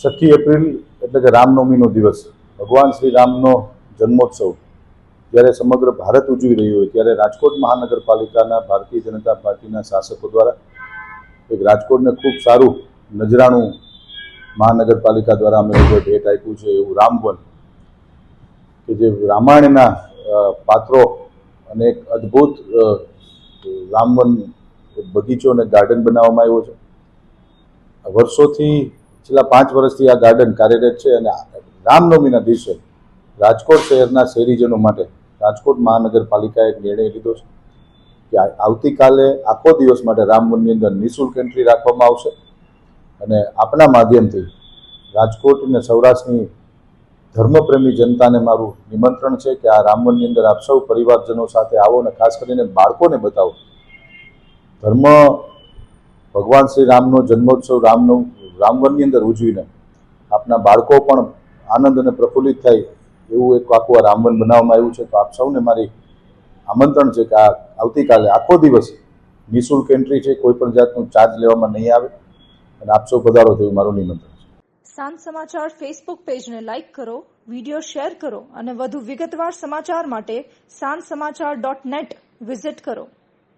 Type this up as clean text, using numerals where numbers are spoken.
6 April એટલે કે રામનવમીનો દિવસ, ભગવાન શ્રી રામનો જન્મોત્સવ જ્યારે સમગ્ર ભારત ઉજવી રહ્યું હોય ત્યારે રાજકોટ મહાનગરપાલિકાના ભારતીય જનતા પાર્ટીના શાસકો દ્વારા એક રાજકોટને ખૂબ સારું નજરાણું મહાનગરપાલિકા દ્વારા અમે લોકોએ ભેટ આપ્યું છે એવું રામવન, કે જે રામાયણના પાત્રો અને એક અદ્ભુત રામવન બગીચો અને ગાર્ડન બનાવવામાં આવ્યો છે. વર્ષોથી છેલ્લા 5 વર્ષથી આ ગાર્ડન કાર્યરત છે અને રામનવમીના દિવસે રાજકોટ શહેરના શહેરીજનો માટે રાજકોટ મહાનગરપાલિકાએ એક નિર્ણય લીધો છે કે આવતીકાલે આખો દિવસ માટે રામવનની અંદર નિઃશુલ્ક એન્ટ્રી રાખવામાં આવશે અને આપણા માધ્યમથી રાજકોટ અને સૌરાષ્ટ્રની ધર્મપ્રેમી જનતાને મારું નિમંત્રણ છે કે આ રામવનની અંદર આપ સૌ પરિવારજનો સાથે આવો અને ખાસ કરીને બાળકોને બતાવો. ધર્મ ભગવાન શ્રી રામનો જન્મોત્સવ રામવનની અંદર ઉજવીને આપના બાળકો પણ આનંદ અને પ્રફુલ્લિત થાય એવું એક આખું આ રામવન બનાવવામાં આવ્યું છે. તો આપ સૌને મારી આમંત્રણ છે કે આ આવતીકાલે આખો દિવસ નિઃશુલ્ક એન્ટ્રી છે, કોઈ પણ જાતનો ચાર્જ લેવામાં નહીં આવે અને આપ સૌ પધારો તેવું મારું નિમંત્રણ છે. સાંજ સમાચાર ફેસબુક પેજને લાઇક કરો, વિડીયો શેર કરો અને વધુ વિગતવાર સમાચાર માટે sanssamachar.net વિઝિટ કરો.